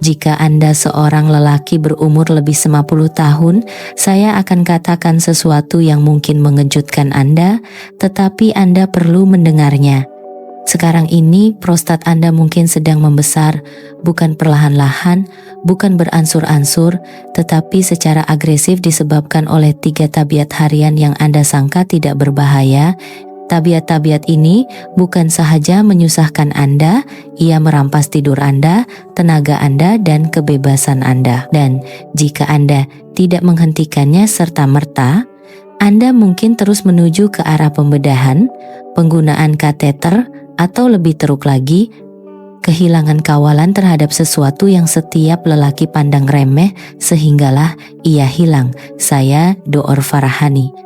Jika Anda seorang lelaki berumur lebih 50 tahun, saya akan katakan sesuatu yang mungkin mengejutkan Anda, tetapi Anda perlu mendengarnya. Sekarang ini prostat Anda mungkin sedang membesar, bukan perlahan-lahan, bukan beransur-ansur, tetapi secara agresif disebabkan oleh 3 tabiat harian yang Anda sangka tidak berbahaya. Tabiat-tabiat ini bukan sahaja menyusahkan Anda, ia merampas tidur Anda, tenaga Anda, dan kebebasan Anda. Dan jika Anda tidak menghentikannya serta-merta, Anda mungkin terus menuju ke arah pembedahan, penggunaan kateter, atau lebih teruk lagi, kehilangan kawalan terhadap sesuatu yang setiap lelaki pandang remeh sehinggalah ia hilang. Saya Door Farahani.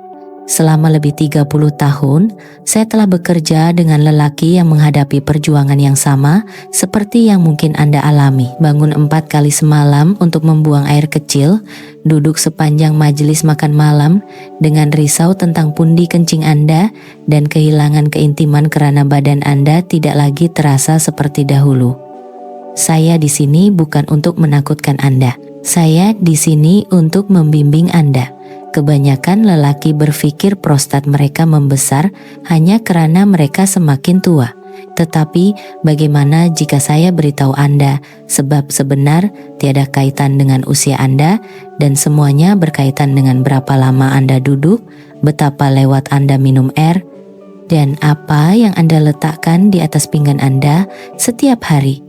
Selama lebih 30 tahun, saya telah bekerja dengan lelaki yang menghadapi perjuangan yang sama seperti yang mungkin Anda alami. Bangun 4 kali semalam untuk membuang air kecil, duduk sepanjang majelis makan malam dengan risau tentang pundi kencing Anda, dan kehilangan keintiman karena badan Anda tidak lagi terasa seperti dahulu. Saya di sini bukan untuk menakutkan Anda. Saya di sini untuk membimbing Anda. Kebanyakan lelaki berpikir prostat mereka membesar hanya karena mereka semakin tua. Tetapi bagaimana jika saya beritahu Anda sebab sebenar tiada kaitan dengan usia Anda dan semuanya berkaitan dengan berapa lama Anda duduk, betapa lewat Anda minum air, dan apa yang Anda letakkan di atas pinggan Anda setiap hari.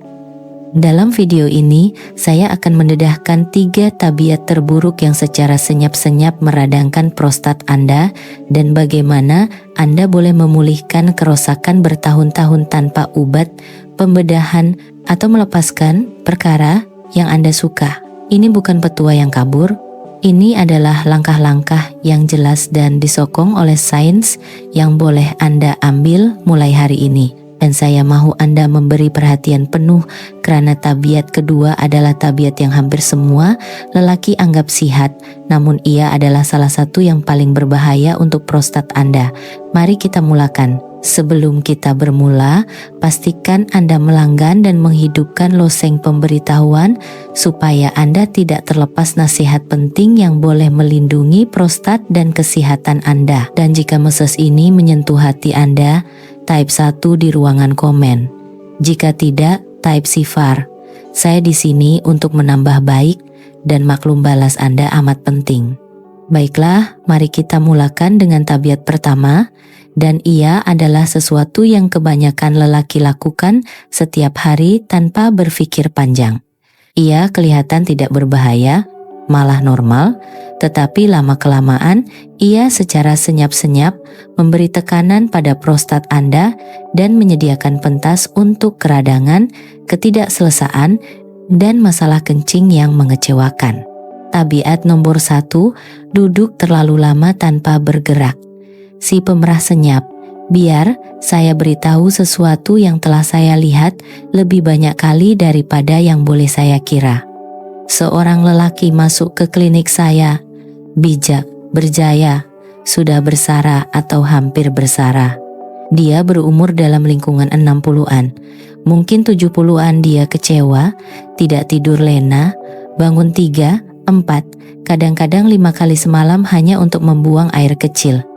Dalam video ini, saya akan mendedahkan 3 tabiat terburuk yang secara senyap-senyap meradangkan prostat Anda dan bagaimana Anda boleh memulihkan kerusakan bertahun-tahun tanpa obat, pembedahan, atau melepaskan perkara yang Anda suka. Ini bukan petua yang kabur. Ini adalah langkah-langkah yang jelas dan disokong oleh sains yang boleh Anda ambil mulai hari ini. Dan saya mahu Anda memberi perhatian penuh karena tabiat kedua adalah tabiat yang hampir semua lelaki anggap sihat, namun ia adalah salah satu yang paling berbahaya untuk prostat Anda. Mari kita mulakan. Sebelum kita bermula, pastikan Anda melanggan dan menghidupkan loseng pemberitahuan supaya Anda tidak terlepas nasihat penting yang boleh melindungi prostat dan kesehatan Anda. Dan jika mesej ini menyentuh hati Anda, type 1 di ruangan komen. Jika tidak, type sifar. Saya di sini untuk menambah baik dan maklum balas Anda amat penting. Baiklah, mari kita mulakan dengan tabiat pertama, dan ia adalah sesuatu yang kebanyakan lelaki lakukan setiap hari tanpa berpikir panjang. Ia kelihatan tidak berbahaya, malah normal, tetapi lama-kelamaan ia secara senyap-senyap memberi tekanan pada prostat Anda dan menyediakan pentas untuk keradangan, ketidakselesaan, dan masalah kencing yang mengecewakan. Tabiat nomor 1, duduk terlalu lama tanpa bergerak. Si pemerah senyap, biar saya beritahu sesuatu yang telah saya lihat lebih banyak kali daripada yang boleh saya kira. Seorang lelaki masuk ke klinik saya, bijak, berjaya, sudah bersara atau hampir bersara. Dia berumur dalam lingkungan 60-an, mungkin 70-an. Dia kecewa, tidak tidur lena, bangun 3, 4, kadang-kadang 5 kali semalam hanya untuk membuang air kecil.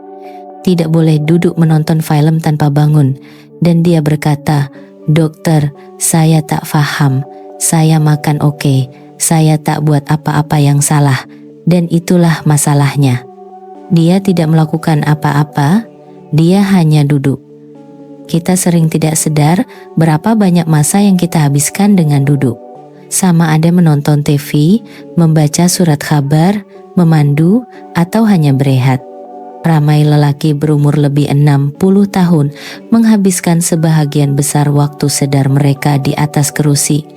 Tidak boleh duduk menonton film tanpa bangun, dan dia berkata, "Dokter, saya tak faham, saya makan oke, saya tak buat apa-apa yang salah, dan itulah masalahnya." Dia tidak melakukan apa-apa, dia hanya duduk. Kita sering tidak sadar berapa banyak masa yang kita habiskan dengan duduk. Sama ada menonton TV, membaca surat kabar, memandu, atau hanya berehat. Ramai lelaki berumur lebih 60 tahun menghabiskan sebahagian besar waktu sedar mereka di atas kerusi.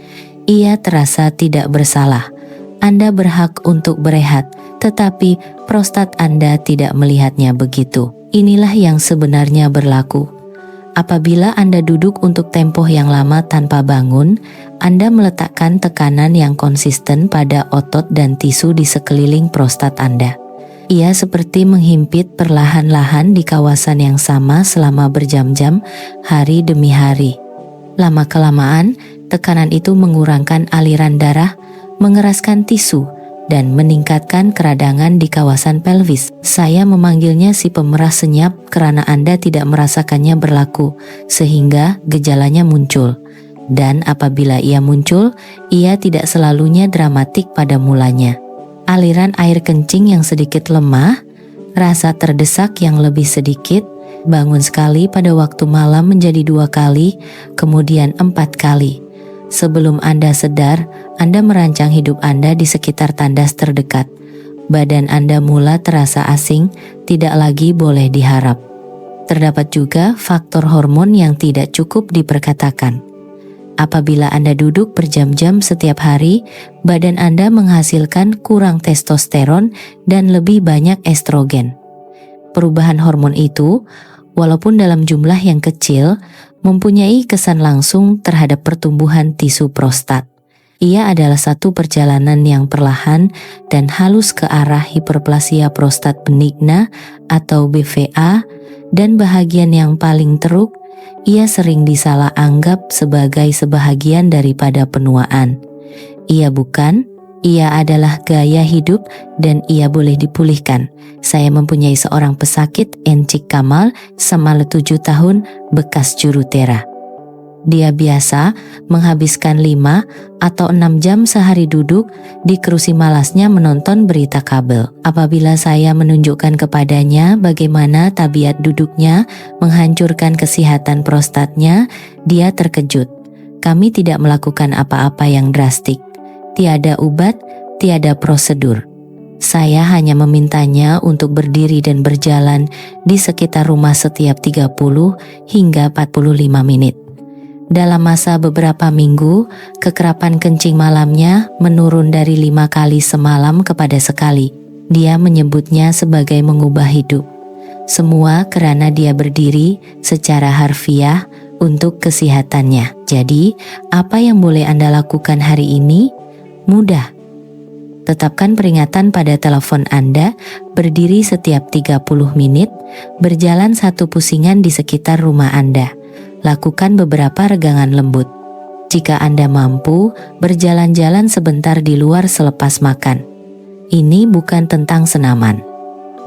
Ia terasa tidak bersalah. Anda berhak untuk berehat, tetapi prostat Anda tidak melihatnya begitu. Inilah yang sebenarnya berlaku. Apabila Anda duduk untuk tempoh yang lama tanpa bangun, Anda meletakkan tekanan yang konsisten pada otot dan tisu di sekeliling prostat Anda. Ia seperti menghimpit perlahan-lahan di kawasan yang sama selama berjam-jam, hari demi hari. Lama-kelamaan, Tekanan itu mengurangkan aliran darah, mengeraskan tisu, dan meningkatkan keradangan di kawasan pelvis. Saya memanggilnya si pemerah senyap karena Anda tidak merasakannya berlaku, sehingga gejalanya muncul. Dan apabila ia muncul, ia tidak selalunya dramatik pada mulanya. Aliran air kencing yang sedikit lemah, rasa terdesak yang lebih sedikit, bangun sekali pada waktu malam menjadi 2 kali, kemudian 4 kali. Sebelum Anda sadar, Anda merancang hidup Anda di sekitar tandas terdekat. Badan Anda mula terasa asing, tidak lagi boleh diharap. Terdapat juga faktor hormon yang tidak cukup diperkatakan. Apabila Anda duduk berjam-jam setiap hari, badan Anda menghasilkan kurang testosteron dan lebih banyak estrogen. Perubahan hormon itu, walaupun dalam jumlah yang kecil, mempunyai kesan langsung terhadap pertumbuhan tisu prostat. Ia adalah satu perjalanan yang perlahan dan halus ke arah hiperplasia prostat benigna atau BVA, dan bahagian yang paling teruk, ia sering disalah anggap sebagai sebahagian daripada penuaan. Ia bukan, ia adalah gaya hidup dan ia boleh dipulihkan. Saya mempunyai seorang pesakit, Encik Kamal, Semal 7 tahun, bekas jurutera. Dia biasa menghabiskan 5 atau 6 jam sehari duduk di kerusi malasnya menonton berita kabel. Apabila saya menunjukkan kepadanya bagaimana tabiat duduknya menghancurkan kesehatan prostatnya, dia terkejut. Kami tidak melakukan apa-apa yang drastik. Tiada obat, tiada prosedur. Saya hanya memintanya untuk berdiri dan berjalan di sekitar rumah setiap 30 hingga 45 menit. Dalam masa beberapa minggu, kekerapan kencing malamnya menurun dari 5 kali semalam kepada sekali. Dia menyebutnya sebagai mengubah hidup. Semua karena dia berdiri secara harfiah untuk kesehatannya. Jadi, apa yang boleh Anda lakukan hari ini? Mudah. Tetapkan peringatan pada telepon Anda, berdiri setiap 30 menit, berjalan 1 pusingan di sekitar rumah Anda. Lakukan beberapa regangan lembut. Jika Anda mampu, berjalan-jalan sebentar di luar selepas makan. Ini bukan tentang senaman.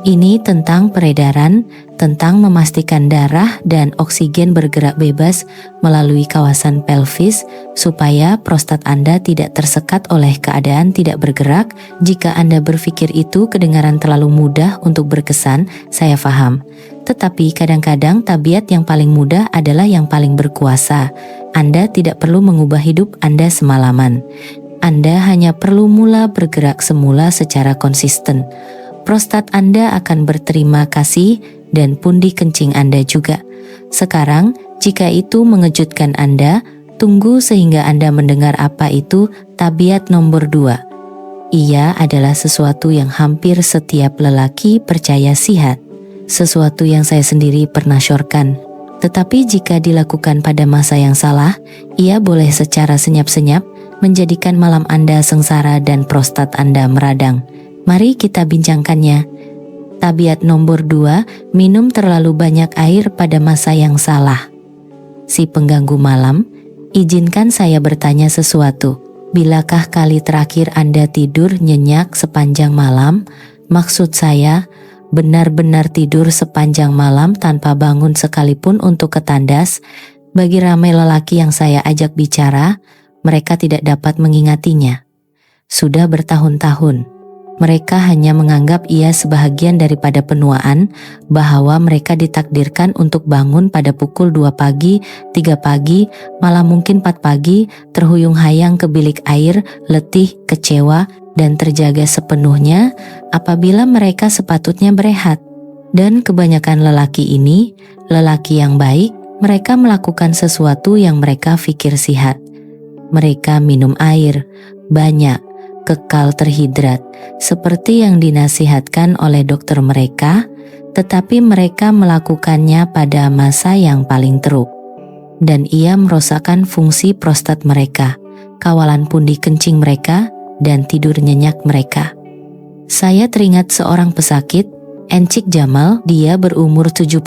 Ini tentang peredaran, tentang memastikan darah dan oksigen bergerak bebas melalui kawasan pelvis supaya prostat Anda tidak tersekat oleh keadaan tidak bergerak. Jika Anda berpikir itu kedengaran terlalu mudah untuk berkesan, saya paham. Tetapi kadang-kadang tabiat yang paling mudah adalah yang paling berkuasa. Anda tidak perlu mengubah hidup Anda semalaman. Anda hanya perlu mula bergerak semula secara konsisten. Prostat Anda akan berterima kasih dan pundi kencing Anda juga. Sekarang, jika itu mengejutkan Anda, tunggu sehingga Anda mendengar apa itu tabiat nomor 2. Ia adalah sesuatu yang hampir setiap lelaki percaya sihat. Sesuatu yang saya sendiri pernah syorkan. Tetapi jika dilakukan pada masa yang salah, ia boleh secara senyap-senyap menjadikan malam Anda sengsara dan prostat Anda meradang. Mari kita bincangkannya. Tabiat nomor 2, minum terlalu banyak air pada masa yang salah. Si pengganggu malam, izinkan saya bertanya sesuatu. Bilakah kali terakhir Anda tidur nyenyak sepanjang malam? Maksud saya, benar-benar tidur sepanjang malam tanpa bangun sekalipun untuk ke tandas. Bagi ramai lelaki yang saya ajak bicara, mereka tidak dapat mengingatinya. Sudah bertahun-tahun. Mereka hanya menganggap ia sebahagian daripada penuaan, bahwa mereka ditakdirkan untuk bangun pada pukul 2 pagi, 3 pagi, malah mungkin 4 pagi, terhuyung-hayang ke bilik air, letih, kecewa, dan terjaga sepenuhnya apabila mereka sepatutnya berehat. Dan kebanyakan lelaki ini, lelaki yang baik, mereka melakukan sesuatu yang mereka pikir sihat. Mereka minum air, banyak, kekal terhidrat, seperti yang dinasihatkan oleh dokter mereka, tetapi mereka melakukannya pada masa yang paling teruk. Dan ia merosakkan fungsi prostat mereka, kawalan pundi kencing mereka, dan tidur nyenyak mereka. Saya teringat seorang pesakit, Encik Jamal, dia berumur 71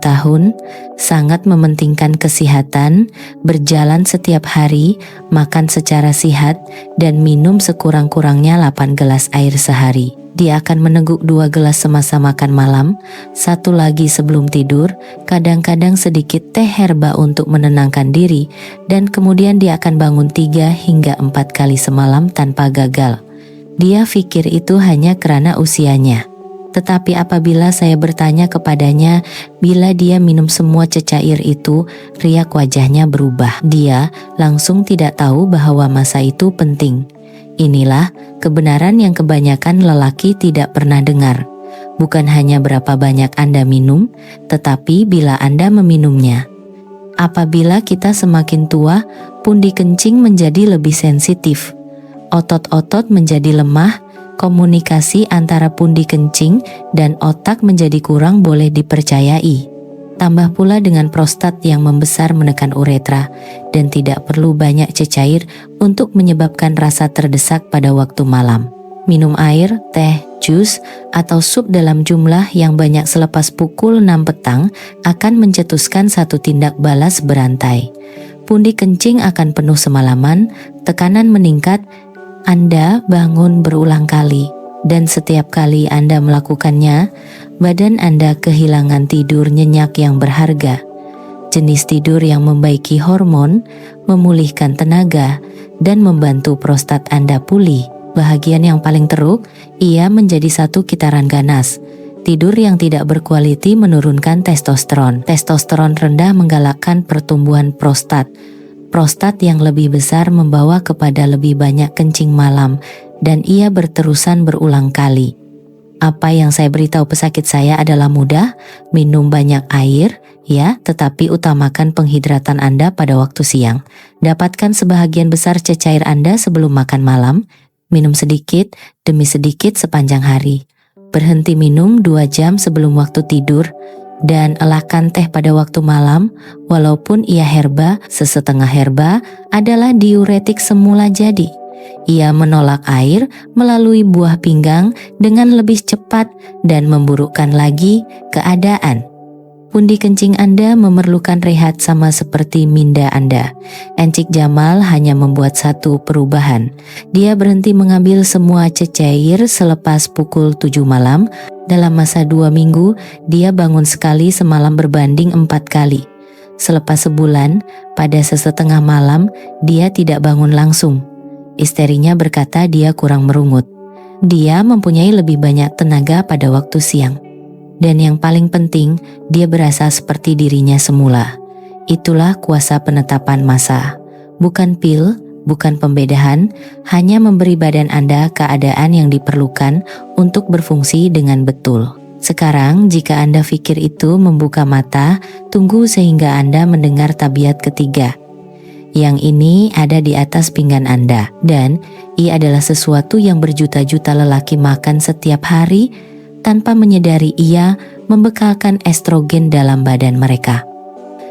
tahun, sangat mementingkan kesehatan, berjalan setiap hari, makan secara sehat, dan minum sekurang-kurangnya 8 gelas air sehari. Dia akan meneguk 2 gelas semasa makan malam, 1 lagi sebelum tidur, kadang-kadang sedikit teh herba untuk menenangkan diri, dan kemudian dia akan bangun 3 hingga 4 kali semalam tanpa gagal. Dia pikir itu hanya karena usianya. Tetapi apabila saya bertanya kepadanya bila dia minum semua cecair itu, riak wajahnya berubah. Dia langsung tidak tahu bahwa masa itu penting. Inilah kebenaran yang kebanyakan lelaki tidak pernah dengar. Bukan hanya berapa banyak Anda minum, tetapi bila Anda meminumnya. Apabila kita semakin tua, pundi kencing menjadi lebih sensitif. Otot-otot menjadi lemah, komunikasi antara pundi kencing dan otak menjadi kurang boleh dipercayai. Tambah pula dengan prostat yang membesar menekan uretra dan tidak perlu banyak cecair untuk menyebabkan rasa terdesak pada waktu malam. Minum air, teh, jus, atau sup dalam jumlah yang banyak selepas pukul 6 petang akan mencetuskan satu tindak balas berantai. Pundi kencing akan penuh semalaman, tekanan meningkat, Anda bangun berulang kali, dan setiap kali Anda melakukannya, badan Anda kehilangan tidur nyenyak yang berharga. Jenis tidur yang membaiki hormon, memulihkan tenaga, dan membantu prostat Anda pulih. Bahagian yang paling teruk, ia menjadi satu kitaran ganas. Tidur yang tidak berkualiti menurunkan testosteron. Testosteron rendah menggalakkan pertumbuhan prostat. Prostat yang lebih besar membawa kepada lebih banyak kencing malam, dan ia berterusan berulang kali. Apa yang saya beritahu pesakit saya adalah mudah, minum banyak air, ya, tetapi utamakan penghidratan Anda pada waktu siang. Dapatkan sebahagian besar cecair Anda sebelum makan malam, minum sedikit demi sedikit sepanjang hari. Berhenti minum 2 jam sebelum waktu tidur, dan elakkan teh pada waktu malam, walaupun ia herba, sesetengah herba, adalah diuretik semula jadi. Ia menolak air melalui buah pinggang dengan lebih cepat dan memburukkan lagi keadaan. Pundi kencing Anda memerlukan rehat sama seperti minda Anda. Encik Jamal hanya membuat satu perubahan. Dia berhenti mengambil semua cecair selepas pukul 7 malam. Dalam masa 2 minggu, dia bangun sekali semalam berbanding 4 kali. Selepas sebulan, pada sesetengah malam, dia tidak bangun langsung. Istrinya berkata dia kurang merungut. Dia mempunyai lebih banyak tenaga pada waktu siang. Dan yang paling penting, dia berasa seperti dirinya semula. Itulah kuasa penetapan masa. Bukan pil, bukan pembedahan, hanya memberi badan Anda keadaan yang diperlukan untuk berfungsi dengan betul. Sekarang, jika Anda pikir itu membuka mata, tunggu sehingga Anda mendengar tabiat ketiga. Yang ini ada di atas pinggan Anda, dan ia adalah sesuatu yang berjuta-juta lelaki makan setiap hari, tanpa menyadari ia membekalkan estrogen dalam badan mereka.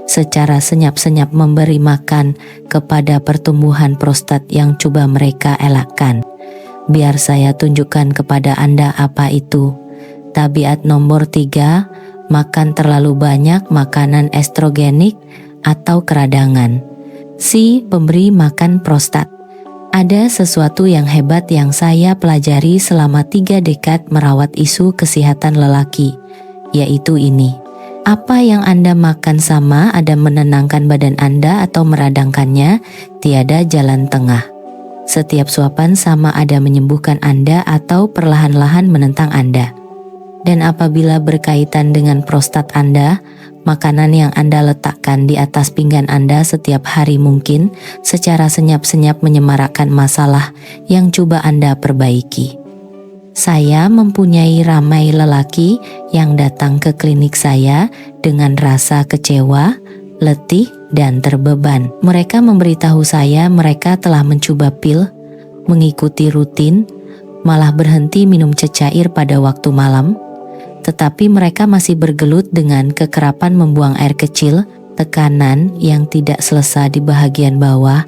Secara senyap-senyap memberi makan kepada pertumbuhan prostat yang coba mereka elakkan. Biar saya tunjukkan kepada Anda apa itu. Tabiat nomor 3, makan terlalu banyak makanan estrogenik atau keradangan. Si pemberi makan prostat. Ada sesuatu yang hebat yang saya pelajari selama 3 dekad merawat isu kesehatan lelaki, yaitu ini. Apa yang Anda makan sama ada menenangkan badan Anda atau meradangkannya, tiada jalan tengah. Setiap suapan sama ada menyembuhkan Anda atau perlahan-lahan menentang Anda. Dan apabila berkaitan dengan prostat Anda, makanan yang Anda letakkan di atas pinggan Anda setiap hari mungkin secara senyap-senyap menyemarakkan masalah yang coba Anda perbaiki. Saya mempunyai ramai lelaki yang datang ke klinik saya dengan rasa kecewa, letih, dan terbeban. Mereka memberitahu saya mereka telah mencoba pil, mengikuti rutin, malah berhenti minum cecair pada waktu malam, tetapi mereka masih bergelut dengan kekerapan membuang air kecil, tekanan yang tidak selesai di bahagian bawah,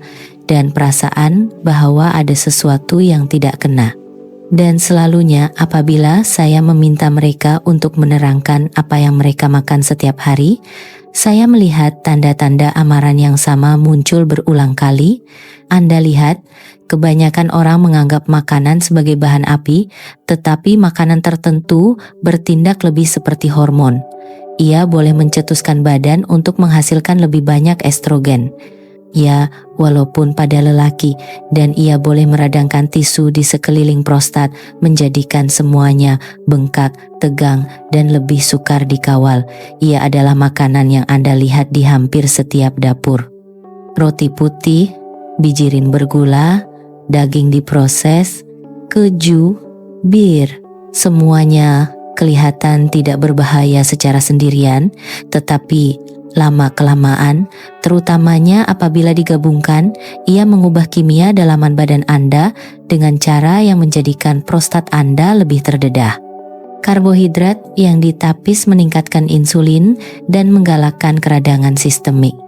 dan perasaan bahwa ada sesuatu yang tidak kena. Dan selalunya apabila saya meminta mereka untuk menerangkan apa yang mereka makan setiap hari, saya melihat tanda-tanda amaran yang sama muncul berulang kali. Anda lihat, kebanyakan orang menganggap makanan sebagai bahan api, tetapi makanan tertentu bertindak lebih seperti hormon. Ia boleh mencetuskan badan untuk menghasilkan lebih banyak estrogen. Ya, walaupun pada lelaki, dan ia boleh meradangkan tisu di sekeliling prostat, menjadikan semuanya bengkak, tegang, dan lebih sukar dikawal. Ia adalah makanan yang Anda lihat di hampir setiap dapur. Roti putih, bijirin bergula, daging diproses, keju, bir, semuanya kelihatan tidak berbahaya secara sendirian, tetapi lama-kelamaan, terutamanya apabila digabungkan, ia mengubah kimia dalaman badan Anda dengan cara yang menjadikan prostat Anda lebih terdedah. Karbohidrat yang ditapis meningkatkan insulin dan menggalakkan keradangan sistemik.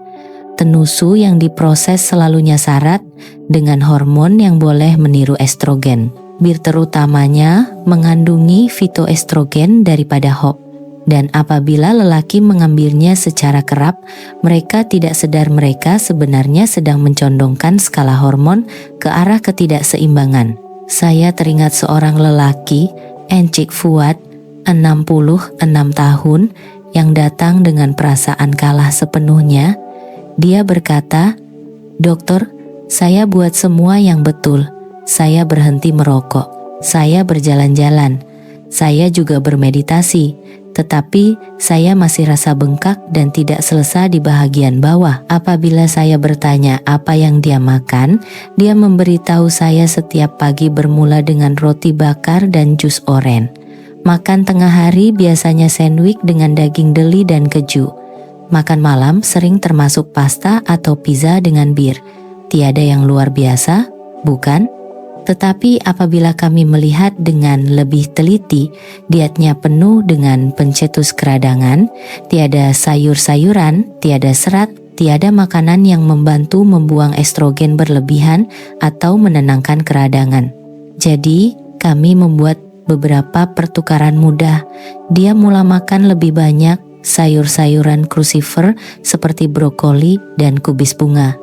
Tenusu yang diproses selalunya syarat dengan hormon yang boleh meniru estrogen. Bir terutamanya mengandungi fitoestrogen daripada hop. Dan apabila lelaki mengambilnya secara kerap, mereka tidak sadar mereka sebenarnya sedang mencondongkan skala hormon ke arah ketidakseimbangan. Saya teringat seorang lelaki, Encik Fuad, 66 tahun, yang datang dengan perasaan kalah sepenuhnya. Dia berkata, "Dokter, saya buat semua yang betul. Saya berhenti merokok, saya berjalan-jalan, saya juga bermeditasi. Tetapi saya masih rasa bengkak dan tidak selesa di bahagian bawah." Apabila saya bertanya apa yang dia makan, dia memberitahu saya setiap pagi bermula dengan roti bakar dan jus oren. Makan tengah hari biasanya sandwich dengan daging deli dan keju. Makan malam sering termasuk pasta atau pizza dengan bir. Tiada yang luar biasa, bukan? Tetapi apabila kami melihat dengan lebih teliti, dietnya penuh dengan pencetus keradangan, tiada sayur-sayuran, tiada serat, tiada makanan yang membantu membuang estrogen berlebihan atau menenangkan keradangan. Jadi, kami membuat beberapa pertukaran mudah. Dia mula makan lebih banyak sayur-sayuran crucifer seperti brokoli dan kubis bunga.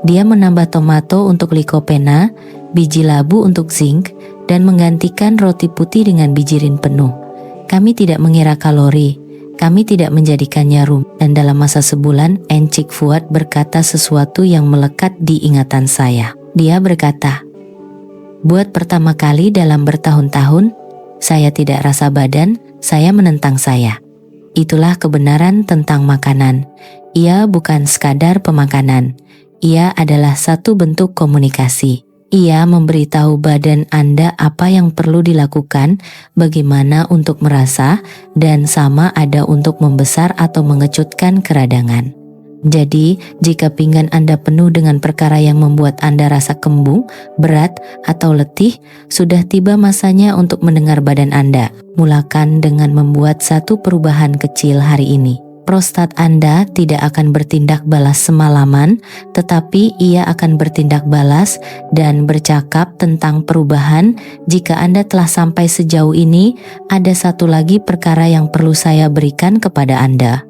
Dia menambah tomato untuk likopena, biji labu untuk zinc, dan menggantikan roti putih dengan bijirin penuh. Kami tidak mengira kalori, kami tidak menjadikannya rum, dan dalam masa sebulan, Encik Fuad berkata sesuatu yang melekat di ingatan saya. Dia berkata, "Buat pertama kali dalam bertahun-tahun, saya tidak rasa badan, saya menentang saya." Itulah kebenaran tentang makanan. Ia bukan sekadar pemakanan. Ia adalah satu bentuk komunikasi. Ia memberitahu badan Anda apa yang perlu dilakukan, bagaimana untuk merasa, dan sama ada untuk membesar atau mengecutkan keradangan. Jadi, jika pinggan Anda penuh dengan perkara yang membuat Anda rasa kembung, berat, atau letih, sudah tiba masanya untuk mendengar badan Anda. Mulakan dengan membuat satu perubahan kecil hari ini. Prostat Anda tidak akan bertindak balas semalaman, tetapi ia akan bertindak balas dan bercakap tentang perubahan. Jika Anda telah sampai sejauh ini, ada satu lagi perkara yang perlu saya berikan kepada Anda.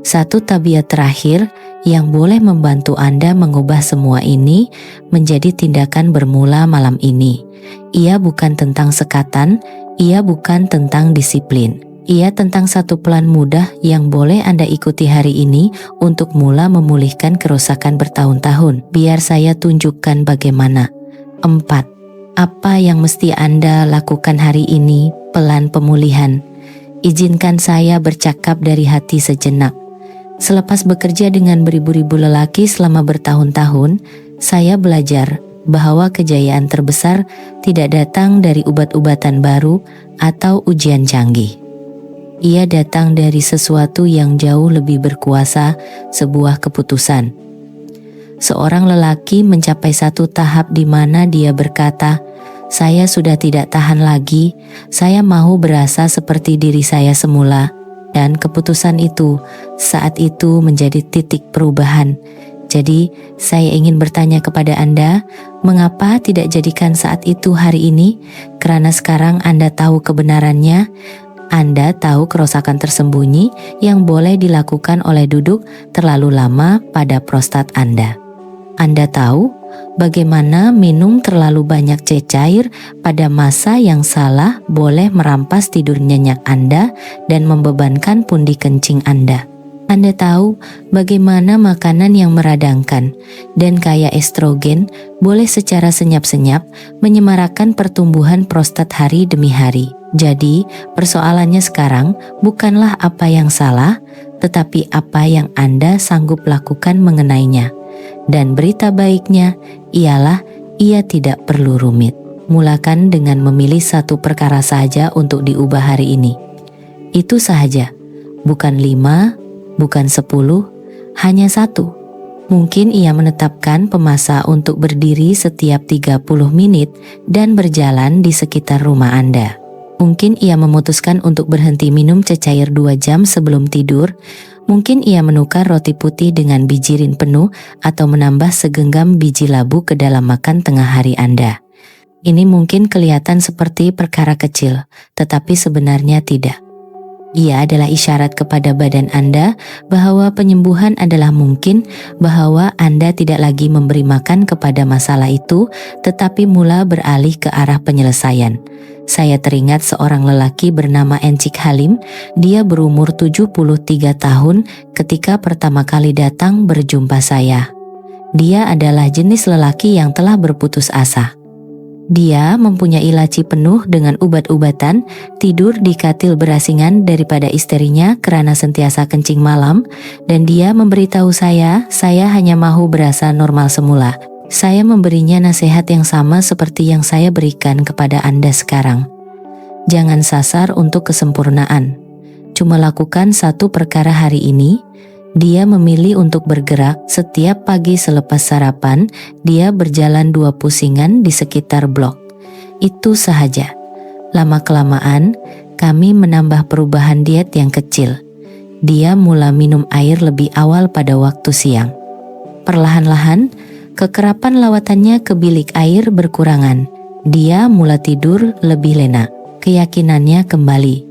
Satu tabiat terakhir yang boleh membantu Anda mengubah semua ini menjadi tindakan bermula malam ini. Ia bukan tentang sekatan, ia bukan tentang disiplin. Ia tentang satu plan mudah yang boleh Anda ikuti hari ini untuk mula memulihkan kerusakan bertahun-tahun. Biar saya tunjukkan bagaimana. 4. Apa yang mesti Anda lakukan hari ini? Pelan pemulihan. Izinkan saya bercakap dari hati sejenak. Selepas bekerja dengan beribu-ribu lelaki selama bertahun-tahun, saya belajar bahwa kejayaan terbesar tidak datang dari ubat-ubatan baru atau ujian canggih. Ia datang dari sesuatu yang jauh lebih berkuasa, sebuah keputusan. Seorang lelaki mencapai satu tahap di mana dia berkata, "Saya sudah tidak tahan lagi, saya mau berasa seperti diri saya semula." Dan keputusan itu, saat itu menjadi titik perubahan. Jadi, saya ingin bertanya kepada Anda, mengapa tidak jadikan saat itu hari ini? Karena sekarang Anda tahu kebenarannya, Anda tahu kerusakan tersembunyi yang boleh dilakukan oleh duduk terlalu lama pada prostat Anda. Anda tahu bagaimana minum terlalu banyak cecair pada masa yang salah boleh merampas tidur nyenyak Anda dan membebankan pundi kencing Anda. Anda tahu bagaimana makanan yang meradangkan dan kaya estrogen boleh secara senyap-senyap menyemarakkan pertumbuhan prostat hari demi hari. Jadi, persoalannya sekarang bukanlah apa yang salah, tetapi apa yang Anda sanggup lakukan mengenainya. Dan berita baiknya ialah ia tidak perlu rumit. Mulakan dengan memilih satu perkara saja untuk diubah hari ini. Itu saja, bukan 5, bukan 10, hanya 1. Mungkin ia menetapkan pemasa untuk berdiri setiap 30 menit dan berjalan di sekitar rumah Anda. Mungkin ia memutuskan untuk berhenti minum cecair 2 jam sebelum tidur. Mungkin ia menukar roti putih dengan bijirin penuh atau menambah segenggam biji labu ke dalam makan tengah hari Anda. Ini mungkin kelihatan seperti perkara kecil, tetapi sebenarnya tidak. Ia adalah isyarat kepada badan Anda bahwa penyembuhan adalah mungkin, bahwa Anda tidak lagi memberi makan kepada masalah itu, tetapi mula beralih ke arah penyelesaian. Saya teringat seorang lelaki bernama Encik Halim. Dia berumur 73 tahun ketika pertama kali datang berjumpa saya. Dia adalah jenis lelaki yang telah berputus asa. Dia mempunyai laci penuh dengan ubat-ubatan, tidur di katil berasingan daripada isterinya karena sentiasa kencing malam, dan dia memberitahu saya hanya mahu berasa normal semula. Saya memberinya nasihat yang sama seperti yang saya berikan kepada Anda sekarang. Jangan sasar untuk kesempurnaan. Cuma lakukan satu perkara hari ini. Dia memilih untuk bergerak setiap pagi selepas sarapan. Dia berjalan 2 pusingan di sekitar blok. Itu sahaja. Lama-kelamaan, kami menambah perubahan diet yang kecil. Dia mula minum air lebih awal pada waktu siang. Perlahan-lahan, kekerapan lawatannya ke bilik air berkurangan. Dia mula tidur lebih lena. Keyakinannya kembali.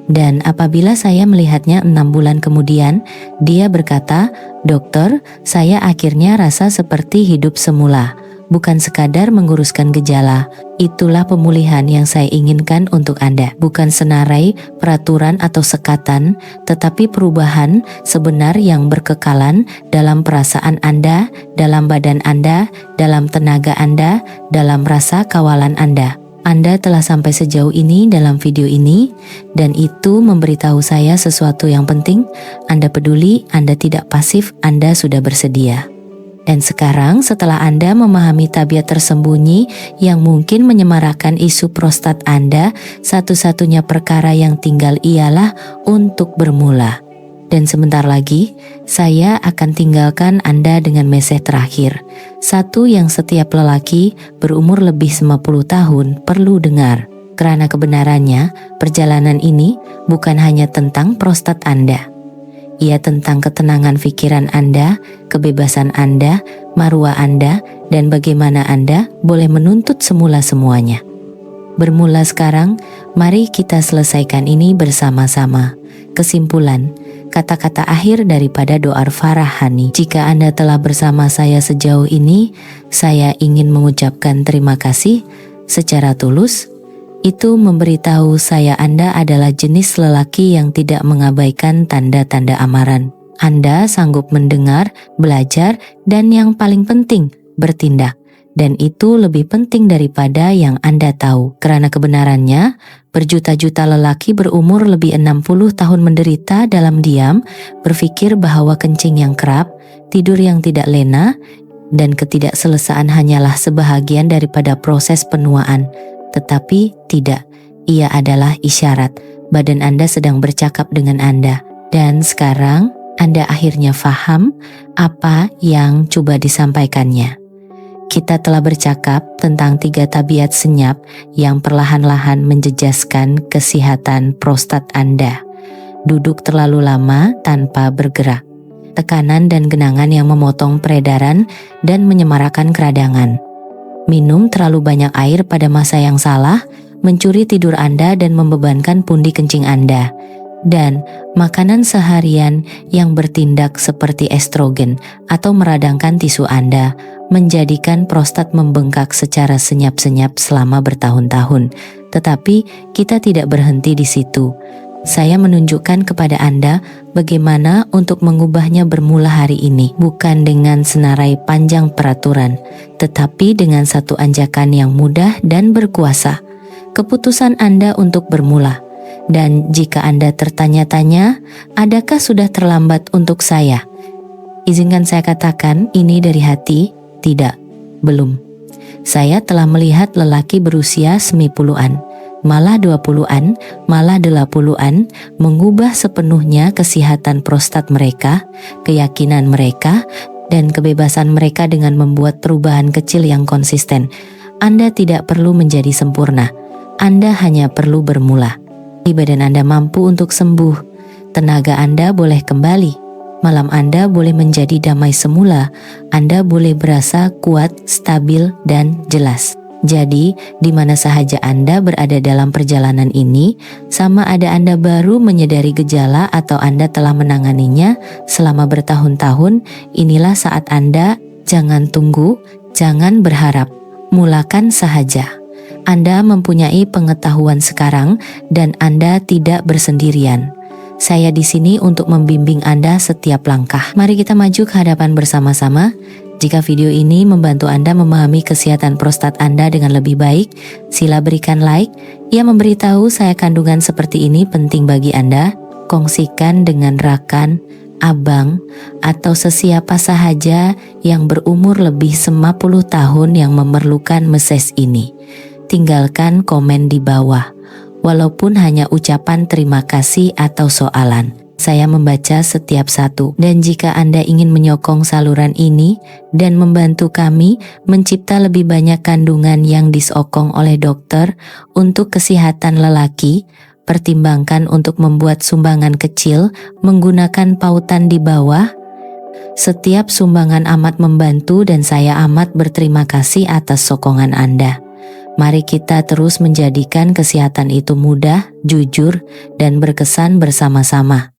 Dan apabila saya melihatnya 6 bulan kemudian, dia berkata, "Dokter, saya akhirnya rasa seperti hidup semula. Bukan sekadar menguruskan gejala. Itulah pemulihan yang saya inginkan untuk Anda. Bukan senarai, peraturan atau sekatan, tetapi perubahan sebenar yang berkekalan dalam perasaan Anda, dalam badan Anda, dalam tenaga Anda, dalam rasa kawalan Anda." Anda telah sampai sejauh ini dalam video ini, dan itu memberitahu saya sesuatu yang penting. Anda peduli, Anda tidak pasif, Anda sudah bersedia. Dan sekarang setelah Anda memahami tabiat tersembunyi yang mungkin menyemarakkan isu prostat Anda, satu-satunya perkara yang tinggal ialah untuk bermula. Dan sebentar lagi, saya akan tinggalkan Anda dengan mesej terakhir. Satu yang setiap lelaki berumur lebih 50 tahun perlu dengar. Karena kebenarannya, perjalanan ini bukan hanya tentang prostat Anda. Ia tentang ketenangan pikiran Anda, kebebasan Anda, marwah Anda, dan bagaimana Anda boleh menuntut semula semuanya. Bermula sekarang, mari kita selesaikan ini bersama-sama. Kesimpulan, kata-kata akhir daripada doa Farahani. Jika Anda telah bersama saya sejauh ini, saya ingin mengucapkan terima kasih secara tulus. Itu memberitahu saya Anda adalah jenis lelaki yang tidak mengabaikan tanda-tanda amaran. Anda sanggup mendengar, belajar, dan yang paling penting, bertindak. Dan itu lebih penting daripada yang Anda tahu. Karena kebenarannya, berjuta-juta lelaki berumur lebih 60 tahun menderita dalam diam, berpikir bahwa kencing yang kerap, tidur yang tidak lena, dan ketidakselesaan hanyalah sebahagian daripada proses penuaan. Tetapi tidak, ia adalah isyarat. Badan Anda sedang bercakap dengan Anda. Dan sekarang, Anda akhirnya faham apa yang coba disampaikannya. Kita telah bercakap tentang 3 tabiat senyap yang perlahan-lahan menjejaskan kesehatan prostat Anda. Duduk terlalu lama tanpa bergerak. tekanan dan genangan yang memotong peredaran dan menyemarakan keradangan. Minum terlalu banyak air pada masa yang salah, mencuri tidur Anda dan membebankan pundi kencing Anda. Dan makanan seharian yang bertindak seperti estrogen atau meradangkan tisu Anda, menjadikan prostat membengkak secara senyap-senyap selama bertahun-tahun. Tetapi kita tidak berhenti di situ. Saya menunjukkan kepada Anda bagaimana untuk mengubahnya bermula hari ini, bukan dengan senarai panjang peraturan, tetapi dengan satu anjakan yang mudah dan berkuasa. Keputusan Anda untuk bermula. Dan jika Anda tertanya-tanya, adakah sudah terlambat untuk saya? Izinkan saya katakan ini dari hati, tidak, belum. Saya telah melihat lelaki berusia semipuluhan, malah 20-an, malah 80-an, mengubah sepenuhnya kesehatan prostat mereka, keyakinan mereka, dan kebebasan mereka dengan membuat perubahan kecil yang konsisten. Anda tidak perlu menjadi sempurna, Anda hanya perlu bermula. Badan Anda mampu untuk sembuh, tenaga Anda boleh kembali, malam Anda boleh menjadi damai semula, Anda boleh berasa kuat, stabil, dan jelas. Jadi, di mana sahaja Anda berada dalam perjalanan ini, sama ada Anda baru menyadari gejala atau Anda telah menanganinya selama bertahun-tahun, inilah saat Anda. Jangan tunggu, jangan berharap, mulakan sahaja. Anda mempunyai pengetahuan sekarang dan Anda tidak bersendirian. Saya di sini untuk membimbing Anda setiap langkah. Mari kita maju ke hadapan bersama-sama. Jika video ini membantu Anda memahami kesehatan prostat Anda dengan lebih baik, sila berikan like. Ia memberitahu saya kandungan seperti ini penting bagi Anda. Kongsikan dengan rakan, abang, atau sesiapa sahaja yang berumur lebih 50 tahun yang memerlukan meses ini. Tinggalkan komen di bawah, walaupun hanya ucapan terima kasih atau soalan. Saya membaca setiap satu, dan jika Anda ingin menyokong saluran ini dan membantu kami mencipta lebih banyak kandungan yang disokong oleh dokter untuk kesehatan lelaki, pertimbangkan untuk membuat sumbangan kecil menggunakan pautan di bawah. Setiap sumbangan amat membantu dan saya amat berterima kasih atas sokongan Anda. Mari kita terus menjadikan kesehatan itu mudah, jujur, dan berkesan bersama-sama.